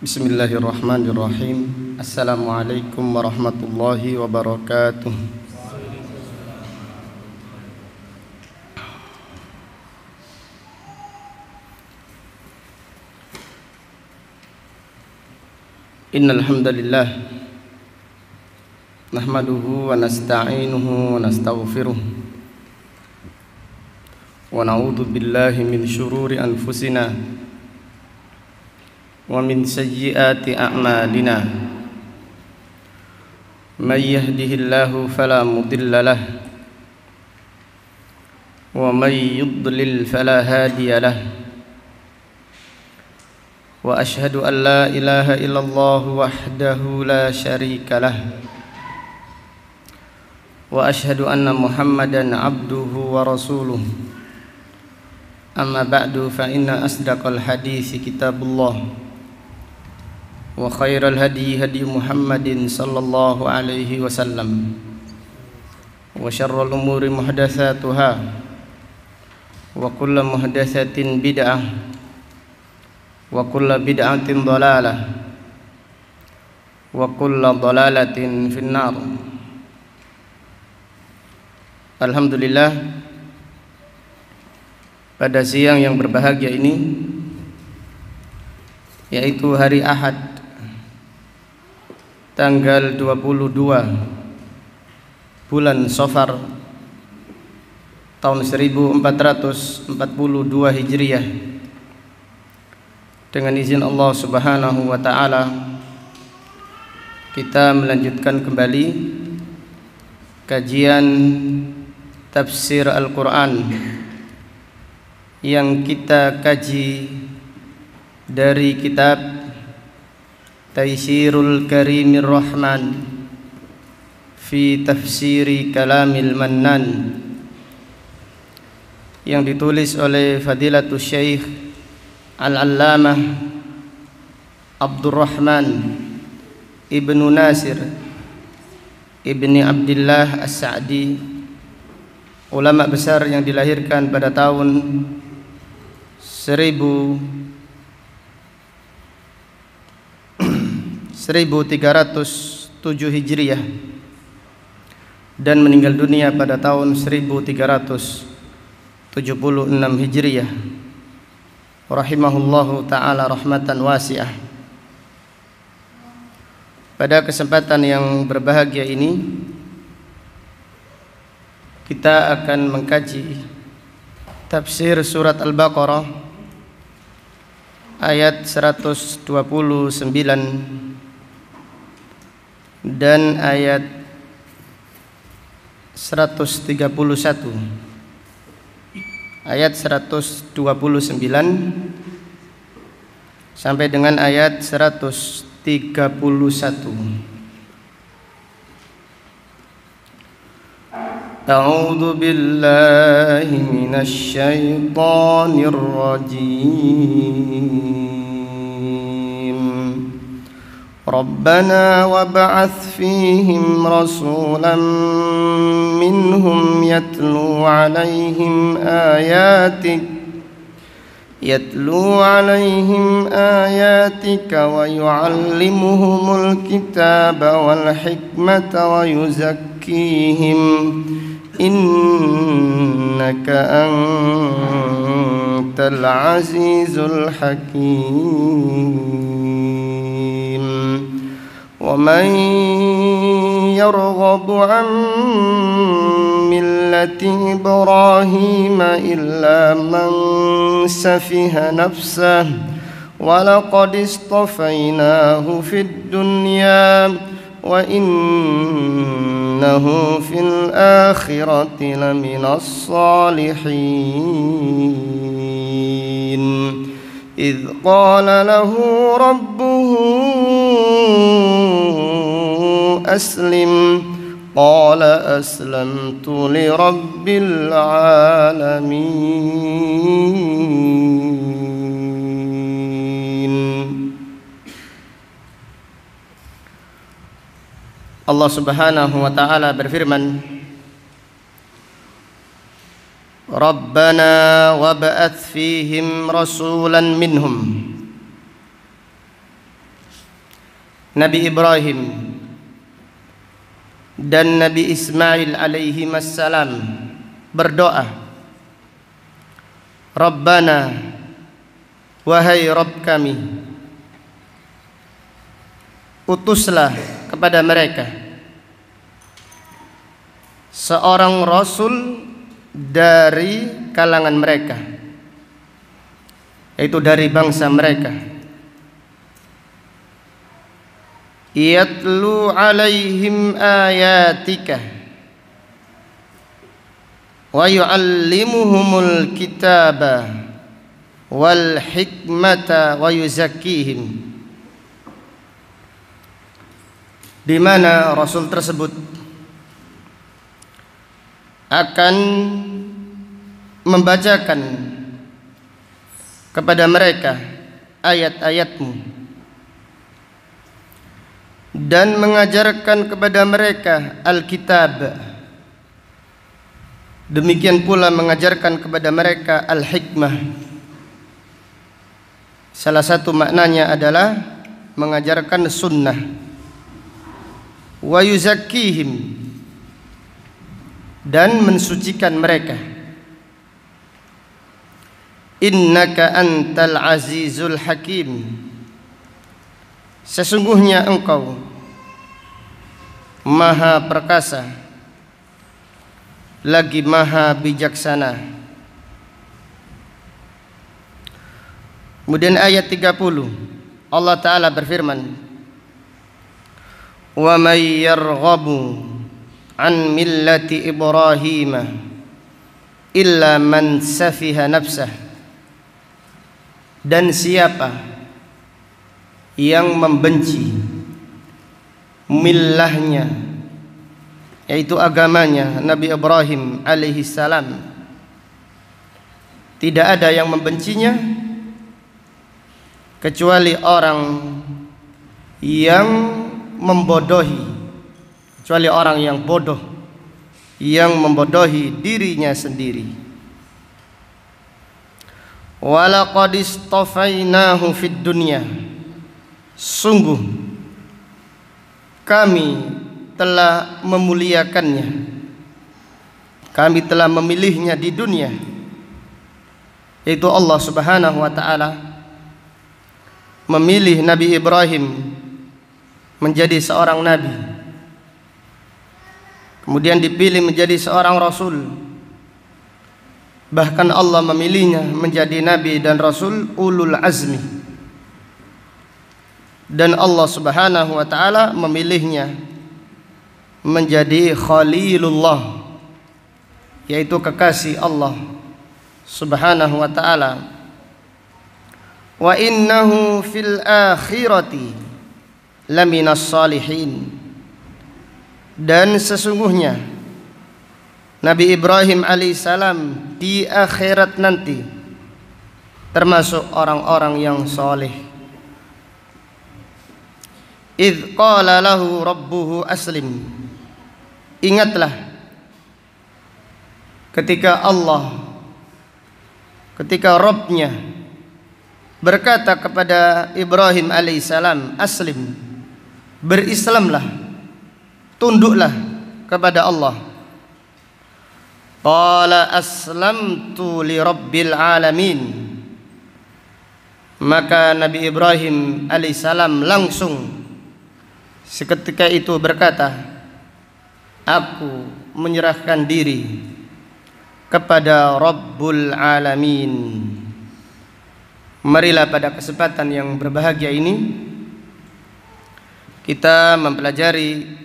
Bismillahirrahmanirrahim. Assalamualaikum warahmatullahi wabarakatuh. Innal hamdalillah nahmaduhu wa nasta'inuhu wa nastaghfiruh wa na'udzu billahi min syururi anfusina wa min sayyiati a'malina. May yahdihillahu fala mudilla lah wa may yudlil fala hadiya lah. Wa ashhadu an la ilaha illallah wahdahu la syarika lah wa ashhadu anna Muhammadan abduhu wa rasuluh. Amma ba'du fa inna asdaqal hadits kitabullah wa khairal hadi hadi Muhammadin sallallahu alaihi wasallam wa syarrul umuri muhdatsatuha wa kullu muhdatsatin bid'ah wa kullu bid'atin dhalalah wa kullu dhalalatin finnar. Alhamdulillah, pada siang yang berbahagia ini, yaitu hari Ahad tanggal 22 bulan Safar tahun 1442 Hijriah, dengan izin Allah Subhanahu wa taala kita melanjutkan kembali kajian tafsir Al-Qur'an yang kita kaji dari kitab Taysirul Karimir Rahman fi Tafsiri Kalamil Mannan, yang ditulis oleh Fadilatul Syekh Al-Allamah Abdurrahman Ibnu Nasir Ibni Abdillah As-Sa'di, ulama besar yang dilahirkan pada tahun 1307 Hijriah dan meninggal dunia pada tahun 1376 Hijriah, rahimahullahu ta'ala rahmatan wasi'ah. Pada kesempatan yang berbahagia ini kita akan mengkaji tafsir surat Al-Baqarah ayat 129 dan ayat 131, ayat 129 sampai dengan ayat 131. A'udzu billahi minasy syaithanir rajim. Rabbana wab'ats fihim rasulan minhum yatlu 'alaihim ayatika wa yu'allimuhumul kitaba wal hikmata wa yuzakkihim innaka antal azizul hakim. Wa man yarghabu an millati Ibrahim illa man safiha nafsah wa laqad istafainahu fid dunya wa innahu fil akhirati laminas salihin. Idh qala lahu rabbuhu aslim qala aslamtu li rabbil alamin. Allah Subhanahu wa ta'ala berfirman, Rabbana wab'ats fihim rasulan minhum. Nabi Ibrahim dan Nabi Ismail alaihi wassalam berdoa, Rabbana, wahai Rabb kami, utuslah kepada mereka seorang rasul dari kalangan mereka, yaitu dari bangsa mereka, yatlu alaihim ayatika wa yu'allimuhumul kitaba wal hikmata wa yuzakkihim, di mana rasul tersebut akan membacakan kepada mereka ayat-ayatmu dan mengajarkan kepada mereka Alkitab, demikian pula mengajarkan kepada mereka Al-Hikmah. Salah satu maknanya adalah mengajarkan sunnah. Wa yuzakkihim, dan mensucikan mereka. Innaka antal azizul hakim, sesungguhnya engkau maha perkasa lagi maha bijaksana. Kemudian ayat 30 Allah Ta'ala berfirman, wa may yarghabu an millati Ibrahim illa man safiha nafsah, dan siapa yang membenci millahnya, yaitu agamanya Nabi Ibrahim alaihi salam, tidak ada yang membencinya kecuali orang yang membodohi, kecuali orang yang bodoh, yang membodohi dirinya sendiri. Walaqad istafainahu fid dunya, sungguh kami telah memuliakannya, kami telah memilihnya di dunia, yaitu Allah Subhanahu wa ta'ala memilih Nabi Ibrahim menjadi seorang nabi, kemudian dipilih menjadi seorang rasul. Bahkan Allah memilihnya menjadi nabi dan rasul ulul azmi, dan Allah Subhanahu wa ta'ala memilihnya menjadi Khalilullah, yaitu kekasih Allah Subhanahu wa ta'ala. Wa innahu fil akhirati laminas salihin, dan sesungguhnya Nabi Ibrahim alaihissalam di akhirat nanti termasuk orang-orang yang soleh. Idh qala lahu rabbuhu aslim, ingatlah ketika Rabbnya berkata kepada Ibrahim alaihissalam, aslim, berislamlah, tunduklah kepada Allah. Qala aslamtu li rabbil alamin, maka Nabi Ibrahim alaihissalam langsung seketika itu berkata, aku menyerahkan diri kepada Rabbul Alamin. Marilah pada kesempatan yang berbahagia ini kita mempelajari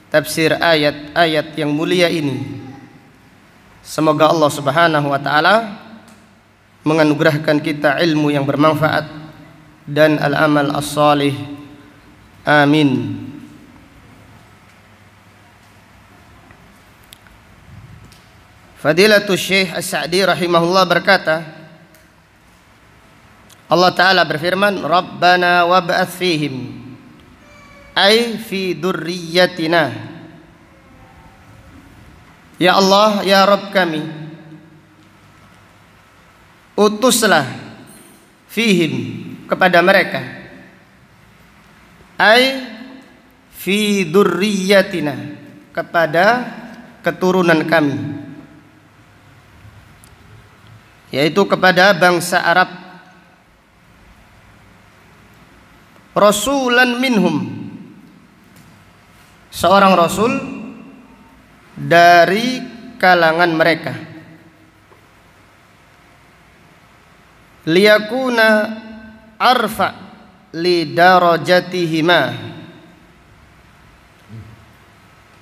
tafsir ayat-ayat yang mulia ini. Semoga Allah Subhanahu wa ta'ala menganugerahkan kita ilmu yang bermanfaat dan al-amal as-salih. Amin. Fadilatul Syekh As-Sa'di rahimahullah berkata, Allah Ta'ala berfirman, Rabbana wab'ath fihim, ay fi durriyatina. Ya Allah, ya Rabb kami, utuslah fihim, kepada mereka, ai fi dzurriyyatina, kepada keturunan kami, yaitu kepada bangsa Arab, rasulan minhum, seorang rasul dari kalangan mereka, liyakuna arfa li darajatihima,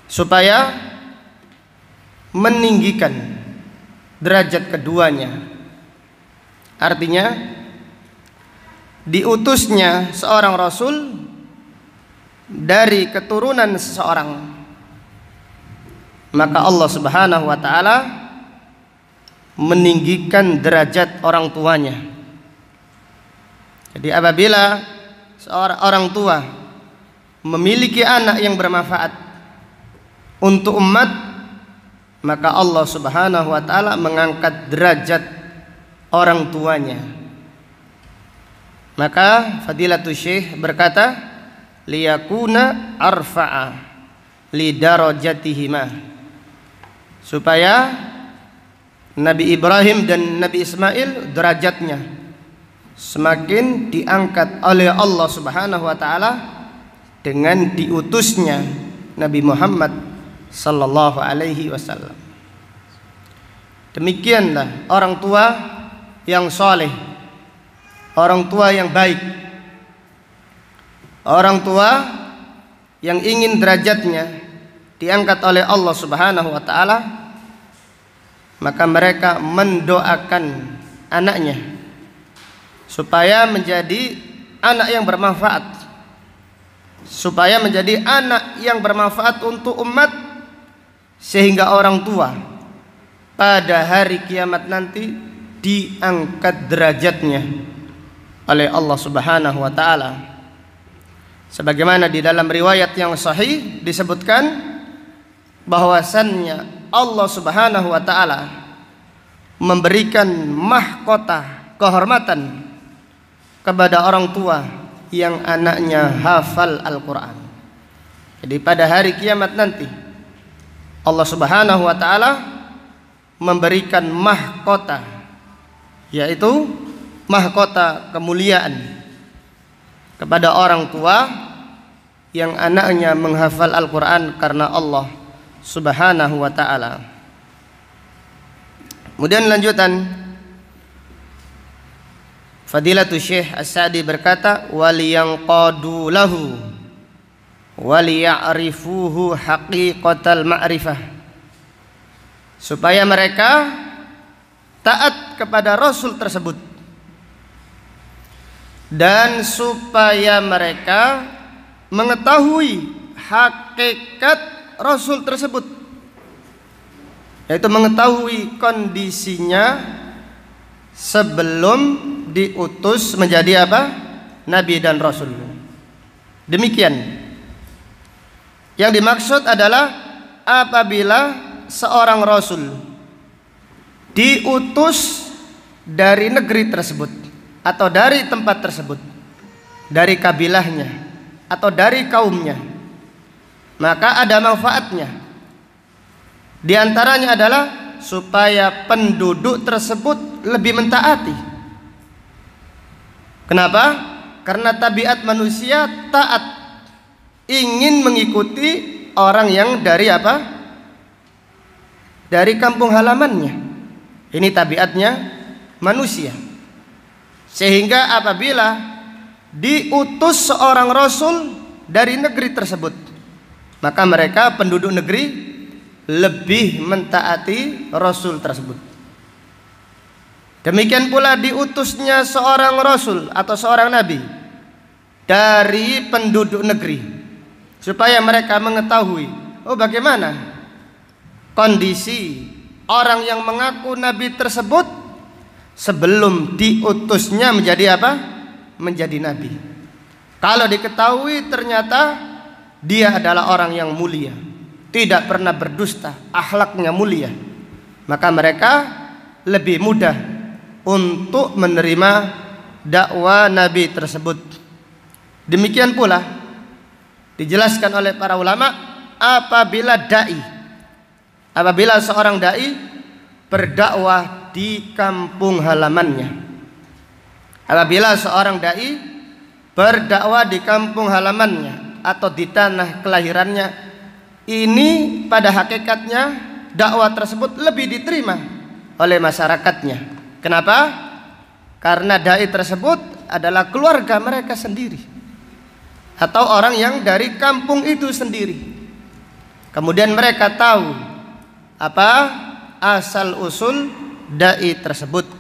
supaya meninggikan derajat keduanya. Artinya diutusnya seorang rasul dari keturunan seseorang, maka Allah Subhanahu wa taala meninggikan derajat orang tuanya. Jadi apabila seorang orang tua memiliki anak yang bermanfaat untuk umat, maka Allah Subhanahu wa taala mengangkat derajat orang tuanya. Maka Fadilatul Syekh berkata, liyakuna arfa'a li darajatihima, supaya Nabi Ibrahim dan Nabi Ismail derajatnya semakin diangkat oleh Allah Subhanahu wa taala dengan diutusnya Nabi Muhammad sallallahu alaihi wasallam. Demikianlah orang tua yang soleh, orang tua yang baik, orang tua yang ingin derajatnya diangkat oleh Allah Subhanahu wa taala, maka mereka mendoakan anaknya supaya menjadi anak yang bermanfaat, supaya menjadi anak yang bermanfaat untuk umat, sehingga orang tua pada hari kiamat nanti diangkat derajatnya oleh Allah Subhanahu wa taala. Sebagaimana di dalam riwayat yang sahih disebutkan bahwasannya Allah Subhanahu wa taala memberikan mahkota kehormatan kepada orang tua yang anaknya hafal Al-Qur'an. Jadi pada hari kiamat nanti Allah Subhanahu wa taala memberikan mahkota, yaitu mahkota kemuliaan kepada orang tua yang anaknya menghafal Al-Qur'an karena Allah Subhanahu wa ta'ala. Kemudian lanjutan Fadilatul Syekh As-Sa'di berkata, waliyanqadu lahu waliya'rifuhu haqiqatal ma'rifah, supaya mereka taat kepada Rasul tersebut dan supaya mereka mengetahui hakikat Rasul tersebut, yaitu mengetahui kondisinya sebelum diutus menjadi apa? Nabi dan Rasul. Demikian. Yang dimaksud adalah apabila seorang Rasul diutus dari negeri tersebut atau dari tempat tersebut, dari kabilahnya atau dari kaumnya, maka ada manfaatnya. Di antaranya adalah supaya penduduk tersebut lebih mentaati. Kenapa? Karena tabiat manusia taat, ingin mengikuti orang yang dari apa? Dari kampung halamannya. Ini tabiatnya manusia. Sehingga apabila diutus seorang rasul dari negeri tersebut, maka mereka penduduk negeri lebih mentaati rasul tersebut. Demikian pula diutusnya seorang rasul atau seorang nabi dari penduduk negeri, supaya mereka mengetahui, oh bagaimana kondisi orang yang mengaku nabi tersebut sebelum diutusnya menjadi apa? Menjadi nabi. Kalau diketahui ternyata dia adalah orang yang mulia, tidak pernah berdusta, akhlaknya mulia, maka mereka lebih mudah untuk menerima dakwah Nabi tersebut. Demikian pula Dijelaskan oleh para ulama, apabila seorang dai berdakwah di kampung halamannya. Apabila seorang dai berdakwah di kampung halamannya atau di tanah kelahirannya, ini pada hakikatnya dakwah tersebut lebih diterima oleh masyarakatnya. Kenapa? Karena dai tersebut adalah keluarga mereka sendiri atau orang yang dari kampung itu sendiri. Kemudian mereka tahu apa asal usul dai tersebut.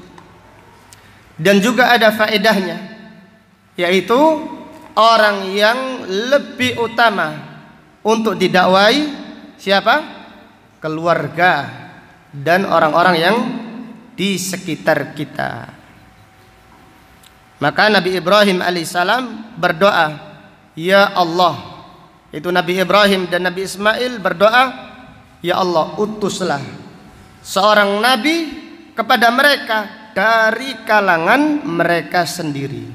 Dan juga ada faedahnya, yaitu orang yang lebih utama untuk didakwai siapa? Keluarga dan orang-orang yang di sekitar kita. Maka Nabi Ibrahim alaihissalam berdoa, ya Allah. Itu Nabi Ibrahim dan Nabi Ismail berdoa, ya Allah, utuslah seorang nabi kepada mereka dari kalangan mereka sendiri.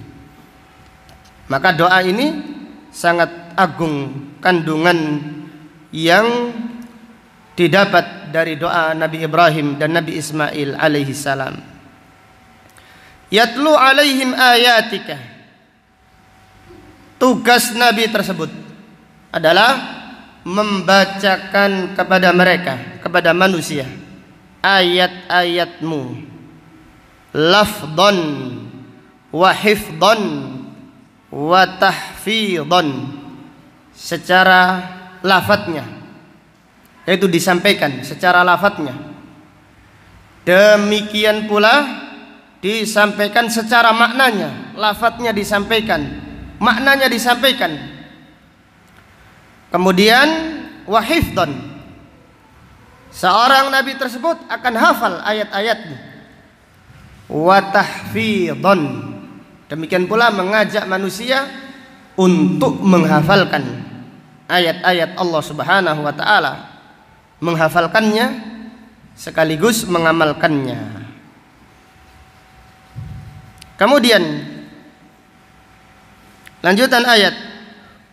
Maka doa ini sangat agung kandungan yang didapat dari doa Nabi Ibrahim dan Nabi Ismail alaihi salam. Yatlu alaihim ayatika. Tugas Nabi tersebut adalah membacakan kepada mereka, kepada manusia, ayat-ayatmu, lafdhan wa hifdhan wa tahfidhan, secara lafadznya, yaitu disampaikan secara lafadznya. Demikian pula disampaikan secara maknanya, lafadznya disampaikan, maknanya disampaikan. Kemudian wa hifdhan, seorang nabi tersebut akan hafal ayat-ayatnya. Wa tahfidhan, demikian pula mengajak manusia untuk menghafalkan ayat-ayat Allah Subhanahu wa taala, menghafalkannya sekaligus mengamalkannya. Kemudian lanjutan ayat,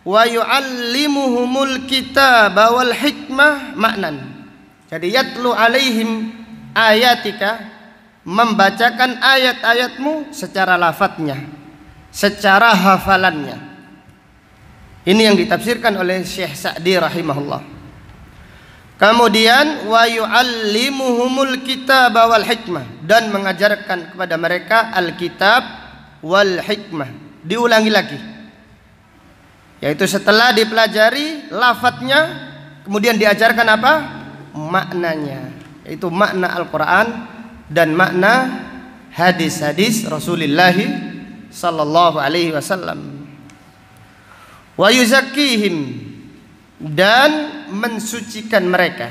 wa yu'allimuhumul kitaba wal hikmah maknan. Jadi yatlu alaihim ayatika, membacakan ayat-ayatmu secara lafadznya, secara hafalannya. Ini yang ditafsirkan oleh Syekh Sa'di rahimahullah. Kemudian wa yu'allimuhumul kitaba wal hikmah, dan mengajarkan kepada mereka alkitab wal hikmah. Diulangi lagi, yaitu setelah dipelajari lafadznya, kemudian diajarkan apa? Maknanya, yaitu makna Al-Quran dan makna hadis-hadis Rasulullah sallallahu alaihi wasallam. Wa yuzakkihim, dan mensucikan mereka.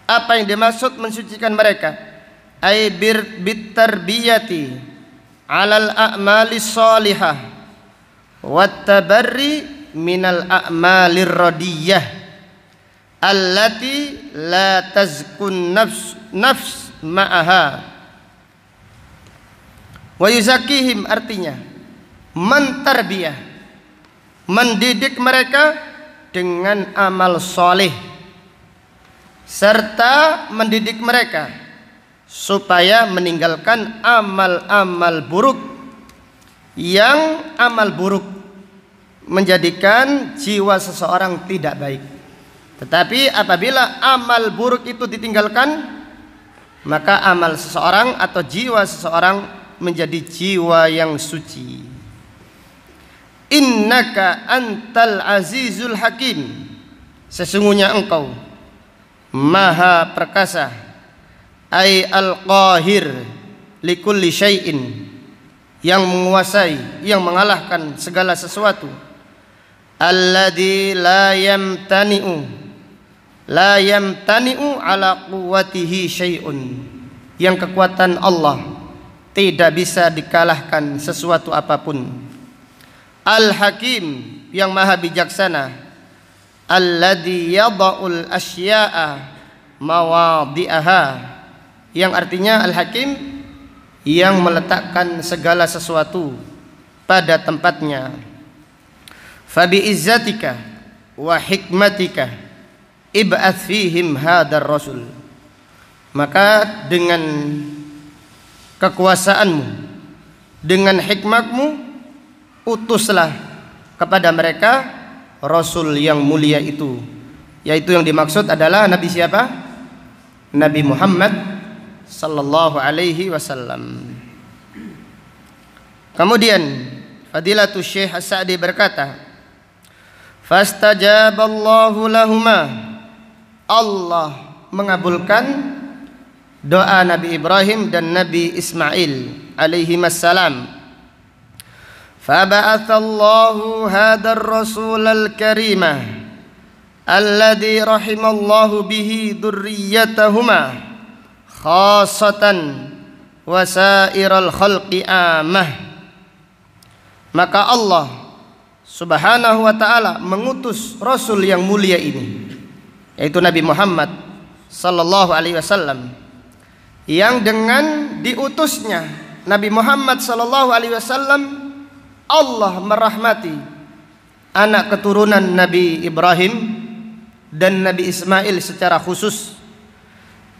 Apa yang dimaksud mensucikan mereka? Ay bitarbiyati alal a'malis salihah wat tabarri minal a'malir radiyah allati la tazkun nafs ma'aha. Wa yuzakkihim artinya mentarbiyah, mendidik mereka dengan amal soleh, serta mendidik mereka supaya meninggalkan amal-amal buruk, yang amal buruk menjadikan jiwa seseorang tidak baik. Tetapi apabila amal buruk itu ditinggalkan, maka amal seseorang atau jiwa seseorang menjadi jiwa yang suci. Innaka antal azizul hakim, sesungguhnya engkau maha perkasa, ay al-qahir likulli syai'in, yang menguasai, yang mengalahkan segala sesuatu. Alladzi la yamtani'u ala quwwatihi syai'un, yang kekuatan Allah tidak bisa dikalahkan sesuatu apapun. Al-Hakim, yang maha bijaksana. Alladzi yada'ul asya'a mawadhi'aha, yang artinya Al-Hakim, yang meletakkan segala sesuatu pada tempatnya. Fabi izzatika wa hikmatika ib'ats fihim hadar rasul. Maka dengan kekuasaanmu, dengan hikmatmu, utuslah kepada mereka rasul yang mulia itu. Yaitu yang dimaksud adalah Nabi siapa? Nabi Muhammad sallallahu alaihi wasallam. Kemudian Fadilatul Syekh As-Sa'di berkata, fastajaballahu lahuma. Allah mengabulkan doa Nabi Ibrahim dan Nabi Ismail alaihi wassalam. Faba'athallahu hadar rasulal karimah alladhi rahimallahu bihi dzurriyyatahuma khassatan wa sairal khalqi amah. Maka Allah Subhanahu wa ta'ala mengutus Rasul yang mulia ini, yaitu Nabi Muhammad sallallahu alaihi wasallam, yang dengan diutusnya Nabi Muhammad sallallahu alaihi wasallam Allah merahmati anak keturunan Nabi Ibrahim dan Nabi Ismail secara khusus,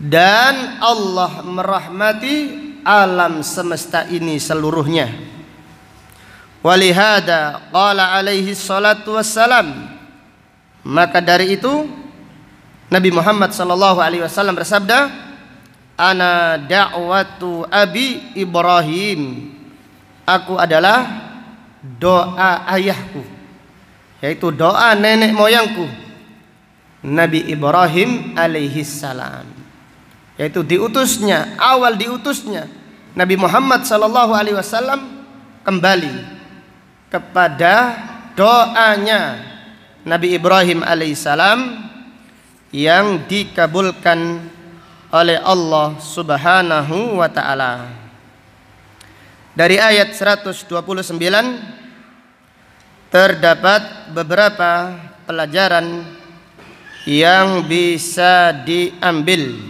dan Allah merahmati alam semesta ini seluruhnya. Walihada qala alaihi salatu wassalam. Maka dari itu Nabi Muhammad sallallahu alaihi wasallam bersabda, ana da'watu abi Ibrahim. Aku adalah doa ayahku, yaitu doa nenek moyangku Nabi Ibrahim alaihi salam. Yaitu diutusnya, awal diutusnya Nabi Muhammad sallallahu alaihi wasallam kembali kepada doanya Nabi Ibrahim alaihissalam yang dikabulkan oleh Allah Subhanahu wa ta'ala. Dari ayat 129 terdapat beberapa pelajaran yang bisa diambil.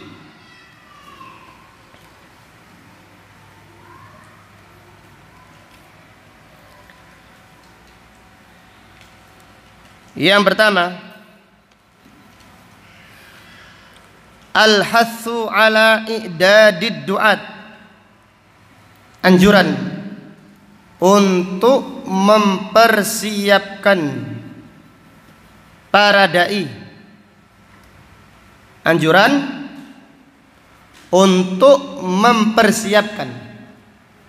Yang pertama, al-hathu ala i'dadid du'at, anjuran untuk mempersiapkan para dai, anjuran untuk mempersiapkan,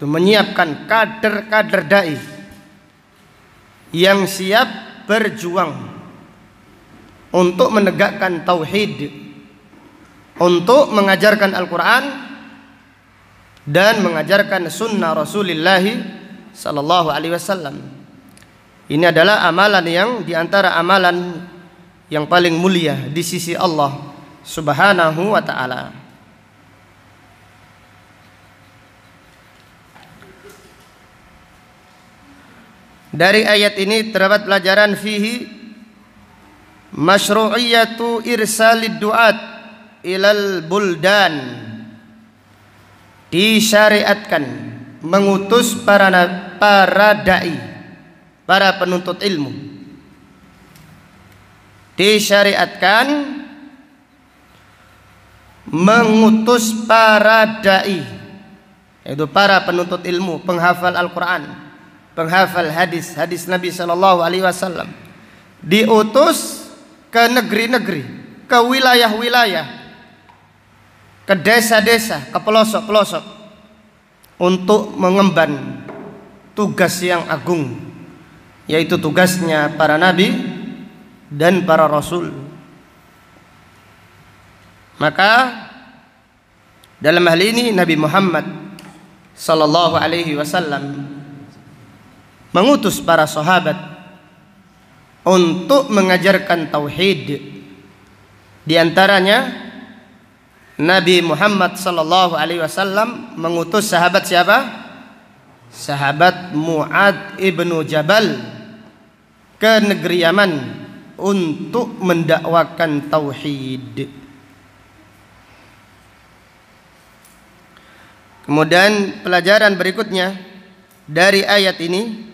untuk menyiapkan kader-kader dai yang siap berjuang untuk menegakkan tauhid, untuk mengajarkan Al-Quran dan mengajarkan sunnah Rasulullah sallallahu alaihi wasallam. Ini adalah amalan yang diantara amalan yang paling mulia di sisi Allah Subhanahu wa ta'ala. Dari ayat ini terdapat pelajaran fihi masyru'iyatu irsalid du'at ilal buldan. Disyariatkan mengutus para dai, para penuntut ilmu. Disyariatkan mengutus para dai, yaitu para penuntut ilmu, penghafal Al-Quran, penghafal hadis Nabi sallallahu alaihi wasallam, diutus ke negeri-negeri, ke wilayah-wilayah, ke desa-desa, ke pelosok-pelosok untuk mengemban tugas yang agung, yaitu tugasnya para nabi dan para rasul. Maka dalam hal ini Nabi Muhammad sallallahu alaihi wasallam mengutus para sahabat untuk mengajarkan tauhid. Di antaranya Nabi Muhammad sallallahu alaihi wasallam mengutus sahabat siapa? Sahabat Mu'ad ibnu Jabal ke negeri Yaman untuk mendakwakan tauhid. Kemudian pelajaran berikutnya dari ayat ini,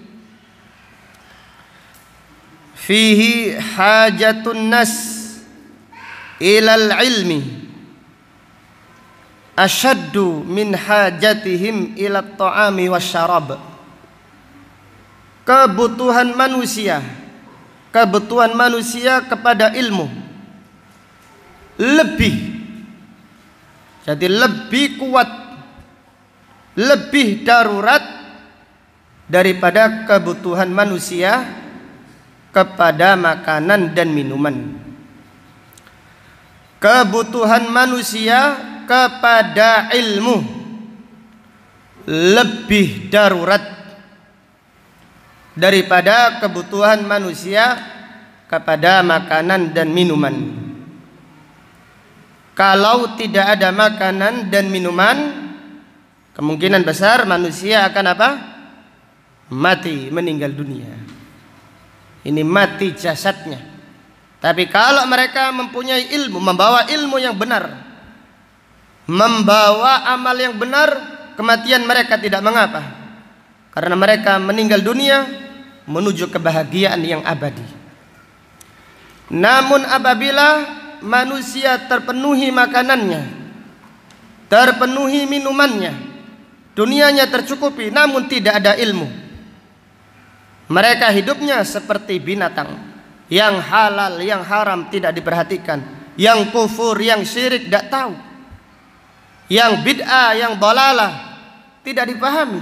fihi hajatun nas ilal ilmi asyaddu min hajatihim ila ta'ami wasyarab. Kebutuhan manusia kepada ilmu lebih kuat, lebih darurat daripada kebutuhan manusia kepada makanan dan minuman. Kebutuhan manusia kepada ilmu lebih darurat daripada kebutuhan manusia kepada makanan dan minuman. Kalau tidak ada makanan dan minuman, kemungkinan besar manusia akan apa? Mati, meninggal dunia. Ini mati jasadnya. Tapi kalau mereka mempunyai ilmu, membawa ilmu yang benar, membawa amal yang benar, kematian mereka tidak mengapa, karena mereka meninggal dunia menuju kebahagiaan yang abadi. Namun apabila manusia terpenuhi makanannya, terpenuhi minumannya, dunianya tercukupi, namun tidak ada ilmu, mereka hidupnya seperti binatang. Yang halal, yang haram tidak diperhatikan, yang kufur, yang syirik tidak tahu, yang bid'ah, yang dhalalah tidak dipahami.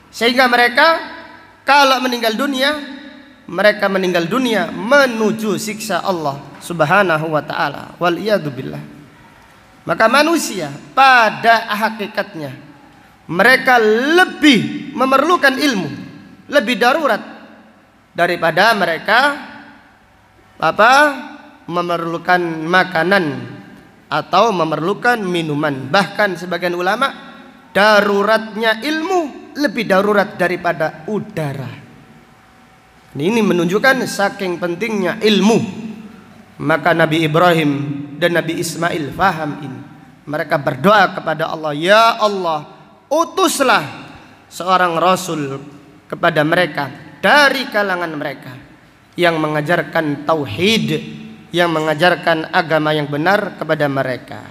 Sehingga mereka kalau meninggal dunia, mereka meninggal dunia menuju siksa Allah Subhanahu wa ta'ala. Waliyadzubillah. Maka manusia pada hakikatnya mereka lebih memerlukan ilmu, lebih darurat daripada mereka memerlukan makanan atau memerlukan minuman. Bahkan sebagian ulama, daruratnya ilmu lebih darurat daripada udara. Ini menunjukkan saking pentingnya ilmu. Maka Nabi Ibrahim dan Nabi Ismail faham ini. Mereka berdoa kepada Allah, ya Allah, utuslah seorang rasul kepada mereka dari kalangan mereka yang mengajarkan tauhid, yang mengajarkan agama yang benar kepada mereka.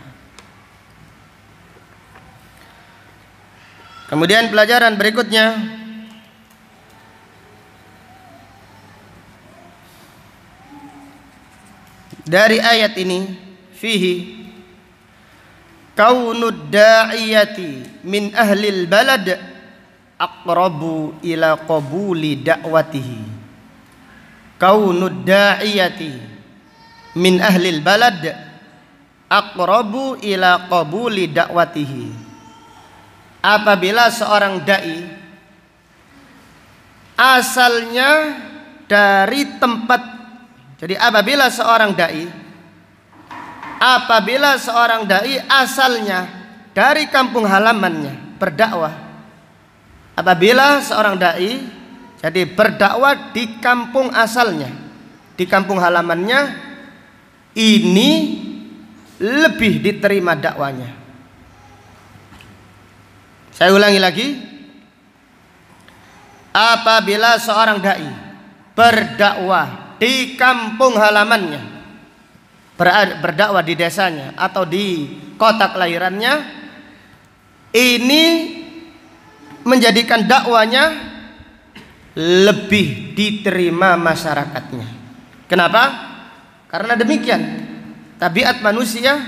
Kemudian pelajaran berikutnya, dari ayat ini, fihi kaunud da'iyati min ahlil balad aqrabu ila qabuli da'watihi. Kaunud da'iyati min ahlil balad aqrabu ila qabuli da'watihi. Apabila seorang dai asalnya dari tempat, jadi apabila seorang dai asalnya dari kampung halamannya berdakwah, apabila seorang dai jadi berdakwah di kampung asalnya, di kampung halamannya, ini lebih diterima dakwanya. Saya ulangi lagi, apabila seorang dai berdakwah di kampung halamannya, berdakwah di desanya atau di kota kelahirannya, ini menjadikan dakwanya lebih diterima masyarakatnya. Kenapa? Karena demikian tabiat manusia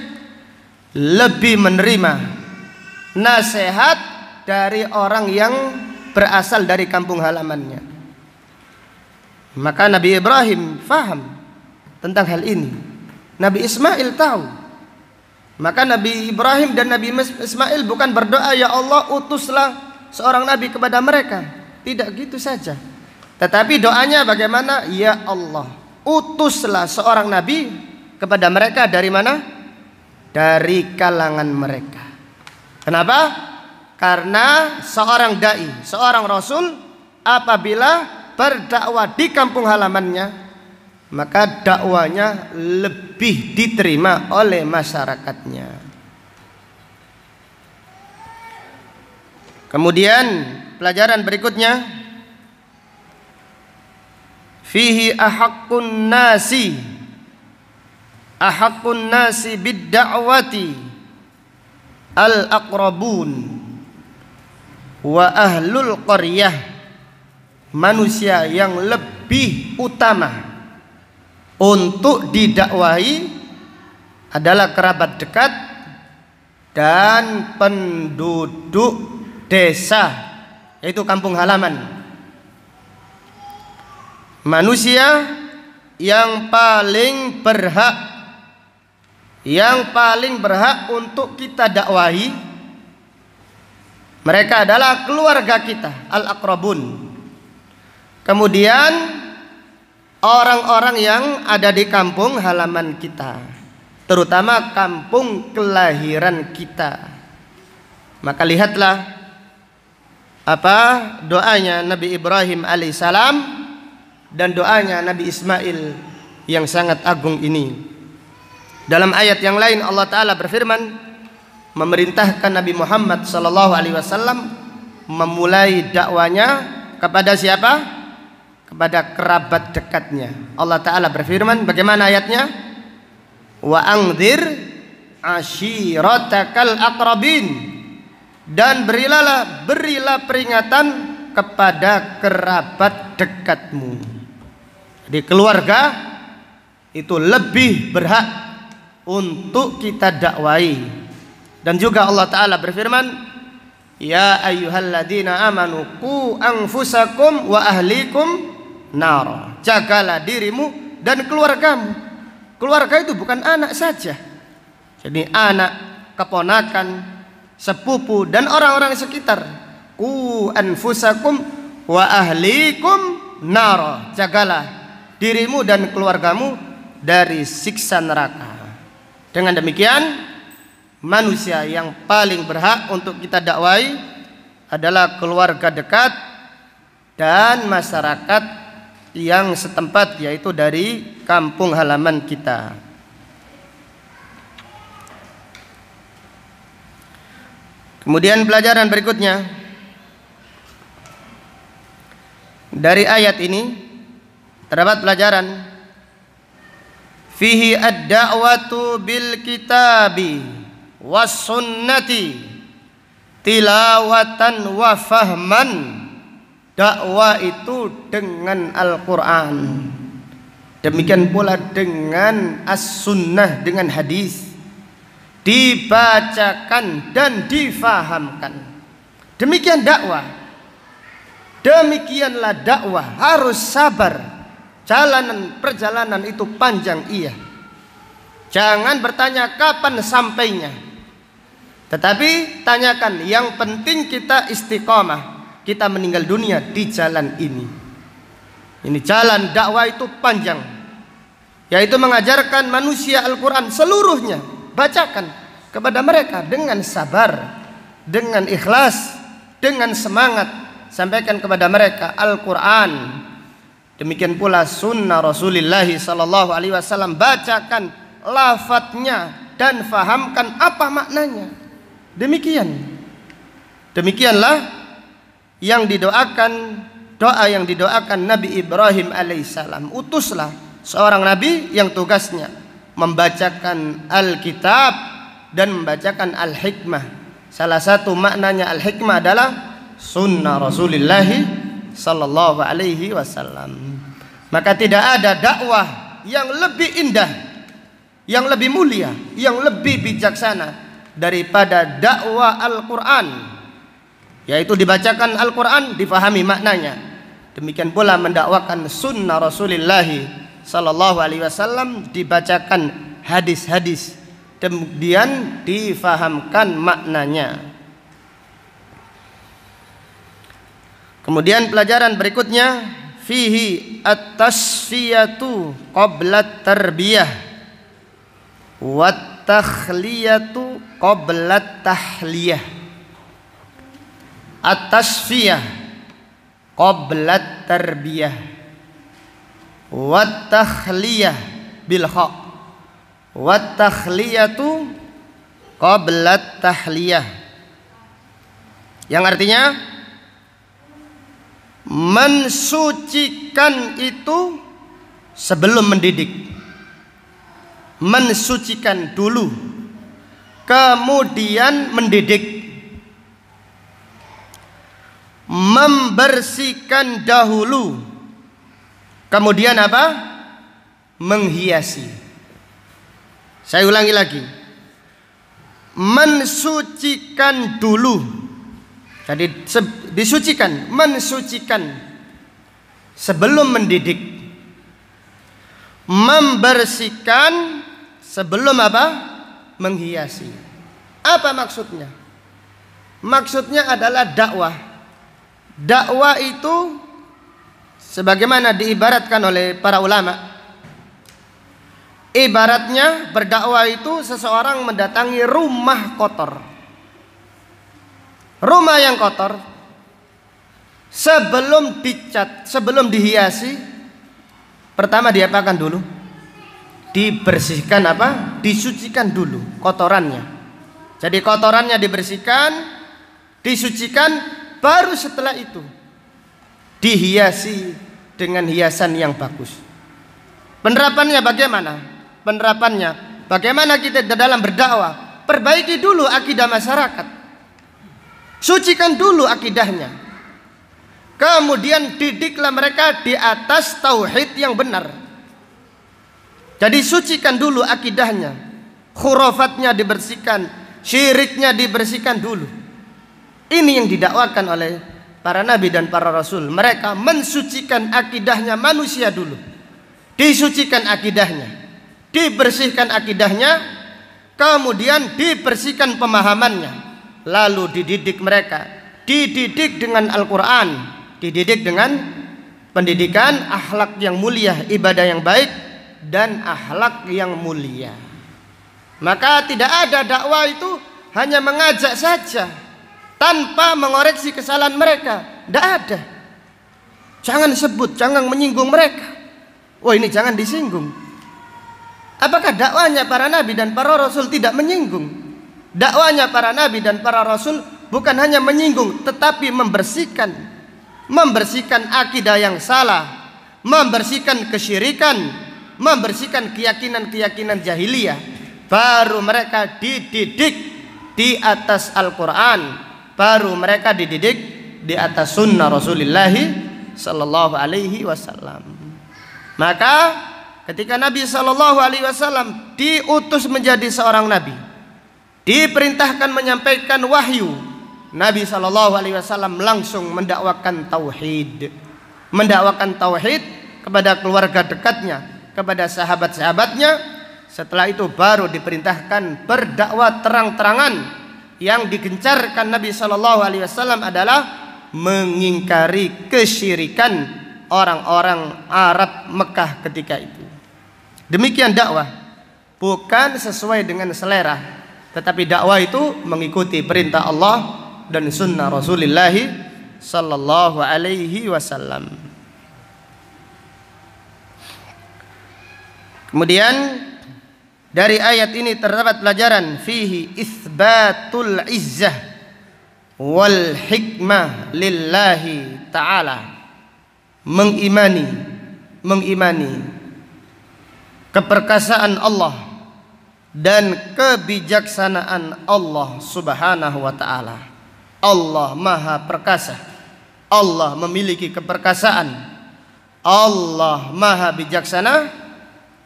lebih menerima nasihat dari orang yang berasal dari kampung halamannya. Maka Nabi Ibrahim faham tentang hal ini, Nabi Ismail tahu. Maka Nabi Ibrahim dan Nabi Ismail bukan berdoa, ya Allah utuslah seorang nabi kepada mereka. Tidak gitu saja. Tetapi doanya bagaimana? Ya Allah, utuslah seorang nabi kepada mereka. Dari mana? Dari kalangan mereka. Kenapa? Karena seorang dai, seorang rasul, apabila berdakwah di kampung halamannya, maka dakwanya lebih diterima oleh masyarakatnya. Kemudian pelajaran berikutnya, fihi ahaqqun nasi bid-da'wati al-aqrabun wa ahlul qaryah. Manusia yang lebih utama untuk didakwahi adalah kerabat dekat dan penduduk desa, yaitu kampung halaman. Manusia yang paling berhak untuk kita dakwahi, mereka adalah keluarga kita, al-aqrabun. Kemudian orang-orang yang ada di kampung halaman kita, terutama kampung kelahiran kita. Maka lihatlah apa doanya Nabi Ibrahim alaihissalam dan doanya Nabi Ismail yang sangat agung ini. Dalam ayat yang lain Allah Ta'ala berfirman, memerintahkan Nabi Muhammad SAW memulai dakwanya kepada siapa? Kepada kerabat dekatnya. Allah Ta'ala berfirman, bagaimana ayatnya? Wa angdzir ashiratakal aqrabin, dan berilah peringatan kepada kerabat dekatmu. Di keluarga itu lebih berhak untuk kita dakwai. Dan juga Allah Ta'ala berfirman, ya ayyuhalladzina amanu qu anfusakum wa ahlikum nar. Jagalah dirimu dan keluargamu. Keluarga itu bukan anak saja, jadi anak, keponakan, sepupu, dan orang-orang sekitar. Qu anfusakum wa ahlikum nar. Jagalah dirimu dan keluargamu dari siksa neraka. Dengan demikian, manusia yang paling berhak untuk kita dakwai adalah keluarga dekat dan masyarakat yang setempat, yaitu dari kampung halaman kita. Kemudian pelajaran berikutnya dari ayat ini terdapat pelajaran fihi ad-da'watu bil kitabi was sunnati tilawatan wa fahman. Dakwah itu dengan Al-Quran, demikian pula dengan as-sunnah, dengan hadis, dibacakan dan difahamkan. Demikian dakwah. Demikianlah dakwah, harus sabar. Perjalanan itu panjang, iya. Jangan bertanya kapan sampainya, tetapi tanyakan yang penting kita istiqomah, kita meninggal dunia di jalan ini. Ini jalan dakwah itu panjang, yaitu mengajarkan manusia Al-Quran seluruhnya. Bacakan kepada mereka dengan sabar, dengan ikhlas, dengan semangat. Sampaikan kepada mereka Al-Quran. Demikian pula sunnah Rasulullah SAW. Bacakan lafadznya dan fahamkan apa maknanya. Demikianlah yang didoakan, doa yang didoakan Nabi Ibrahim alaihissalam. Utuslah seorang nabi yang tugasnya membacakan Alkitab dan membacakan Al-Hikmah. Salah satu maknanya Al-Hikmah adalah sunnah Rasulullah sallallahu alaihi wasallam. Maka tidak ada dakwah yang lebih indah, yang lebih mulia, yang lebih bijaksana daripada dakwah Al-Quran, yaitu dibacakan Al-Quran, difahami maknanya. Demikian pula mendakwakan sunnah Rasulullah sallallahu alaihi wasallam, dibacakan hadis-hadis, kemudian difahamkan maknanya. Kemudian pelajaran berikutnya, fihi at-tasfiyatu qabla tarbiyah wa takhliyatu qabla tahliyah. At-tasfiyah qabla tarbiyah wa takhliyah bil kha wa takhliyatu qabla tahliyah, yang artinya mensucikan mensucikan itu sebelum mendidik. Mensucikan dulu, kemudian mendidik. Membersihkan dahulu, kemudian apa? Menghiasi. Saya ulangi lagi. Mensucikan dulu. Jadi disucikan, mensucikan sebelum mendidik. Membersihkan sebelum apa? Menghiasi. Apa maksudnya? Maksudnya adalah dakwah. Dakwah itu sebagaimana diibaratkan oleh para ulama, ibaratnya berdakwah itu seseorang mendatangi rumah kotor. Rumah yang kotor sebelum dicat, sebelum dihiasi, pertama diapakan dulu? Dibersihkan apa? Disucikan dulu kotorannya. Jadi kotorannya dibersihkan, disucikan, baru setelah itu dihiasi dengan hiasan yang bagus. Penerapannya bagaimana? Penerapannya bagaimana kita dalam berdakwah? Perbaiki dulu akidah masyarakat. Sucikan dulu akidahnya. Kemudian didiklah mereka di atas tauhid yang benar. Jadi sucikan dulu akidahnya. Khurafatnya dibersihkan, syiriknya dibersihkan dulu. Ini yang didakwakan oleh para nabi dan para rasul. Mereka mensucikan akidahnya manusia dulu. Disucikan akidahnya, dibersihkan akidahnya, kemudian dibersihkan pemahamannya. Lalu dididik mereka. Dididik dengan Al-Quran, dididik dengan pendidikan akhlak yang mulia, ibadah yang baik, dan akhlak yang mulia. Maka tidak ada dakwah itu hanya mengajak saja tanpa mengoreksi kesalahan mereka. Tidak ada. Jangan sebut, jangan menyinggung mereka. Oh, ini jangan disinggung. Apakah dakwanya para nabi dan para rasul tidak menyinggung? Dakwanya para nabi dan para rasul bukan hanya menyinggung, tetapi membersihkan. Membersihkan akidah yang salah, membersihkan kesyirikan, membersihkan keyakinan-keyakinan jahiliyah. Baru mereka dididik di atas Al-Quran, baru mereka dididik di atas sunnah Rasulullah sallallahu alaihi wasallam. Maka ketika Nabi sallallahu alaihi wasallam diutus menjadi seorang nabi, diperintahkan menyampaikan wahyu, Nabi sallallahu alaihi wasallam langsung mendakwakan tauhid. Mendakwakan tauhid kepada keluarga dekatnya, kepada sahabat-sahabatnya. Setelah itu baru diperintahkan berdakwah terang-terangan. Yang digencarkan Nabi sallallahu alaihi wasallam adalah mengingkari kesyirikan orang-orang Arab Mekah ketika itu. Demikian dakwah, bukan sesuai dengan selera, tetapi dakwah itu mengikuti perintah Allah dan sunnah Rasulullah sallallahu alaihi wasallam. Kemudian dari ayat ini terdapat pelajaran fihi isbatul izzah wal hikmah lillahi ta'ala. Mengimani keperkasaan Allah dan kebijaksanaan Allah subhanahu wa ta'ala. Allah maha perkasa, Allah memiliki keperkasaan, Allah maha bijaksana,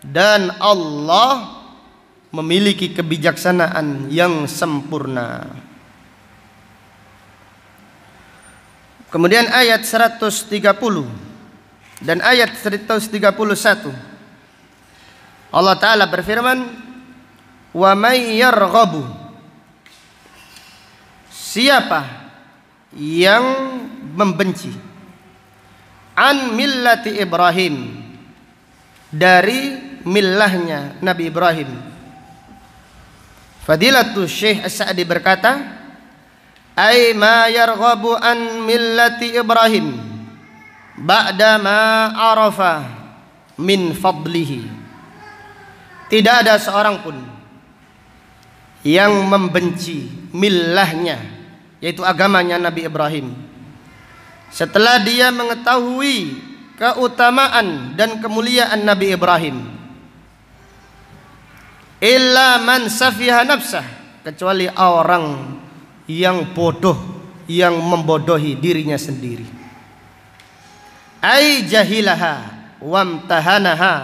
dan Allah memiliki kebijaksanaan yang sempurna. Kemudian ayat 130 dan ayat 131 Allah Ta'ala berfirman, wa may yarghabu, siapa yang membenci, an millati Ibrahim, dari millahnya Nabi Ibrahim. Fadilatul Syekh As-Sa'di berkata, ay ma yarghabu an millati Ibrahim ba'da ma arafa min fadlihi. Tidak ada seorang pun yang membenci millahnya, yaitu agamanya Nabi Ibrahim, setelah dia mengetahui keutamaan dan kemuliaan Nabi Ibrahim. Illa man safiha nafsah, kecuali orang yang bodoh, yang membodohi dirinya sendiri. Ai jahilaha wamtahanaha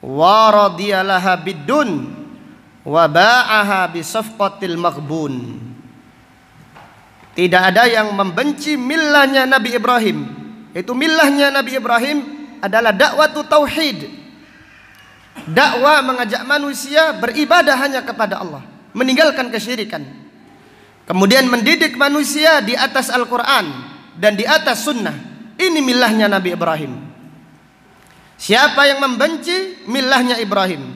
wa radiyalaha bidun wa ba'aha bisafqatil maghbun. Tidak ada yang membenci millahnya Nabi Ibrahim. Itu millahnya Nabi Ibrahim adalah dakwah tauhid. Dakwah mengajak manusia beribadah hanya kepada Allah, meninggalkan kesyirikan. Kemudian mendidik manusia di atas Al-Quran dan di atas sunnah. Ini millahnya Nabi Ibrahim. Siapa yang membenci millahnya Ibrahim,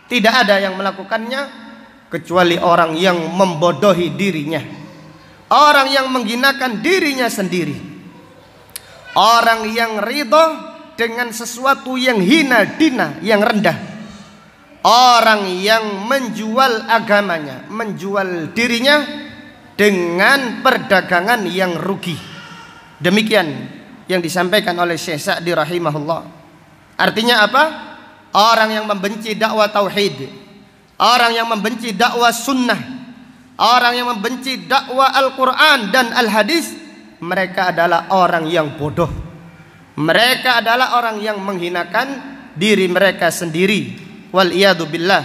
tidak ada yang melakukannya kecuali orang yang membodohi dirinya, orang yang menghinakan dirinya sendiri, orang yang ridho dengan sesuatu yang hina dina, yang rendah, orang yang menjual agamanya, menjual dirinya dengan perdagangan yang rugi. Demikian yang disampaikan oleh Syekh Sa'di rahimahullah. Artinya apa? Orang yang membenci dakwah tauhid, orang yang membenci dakwah sunnah, orang yang membenci dakwah Al-Quran dan Al-Hadis, mereka adalah orang yang bodoh. Mereka adalah orang yang menghinakan diri mereka sendiri. Wal iyadu billah.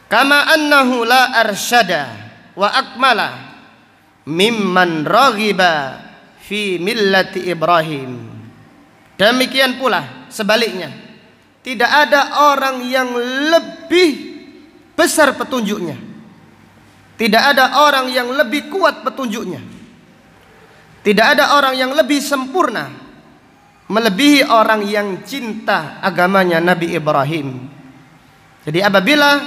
Kama annahu la arsyada wa akmala mimman raghiba fi millati Ibrahim. Demikian pula sebaliknya, tidak ada orang yang lebih besar petunjuknya, tidak ada orang yang lebih kuat petunjuknya, tidak ada orang yang lebih sempurna melebihi orang yang cinta agamanya Nabi Ibrahim. Jadi apabila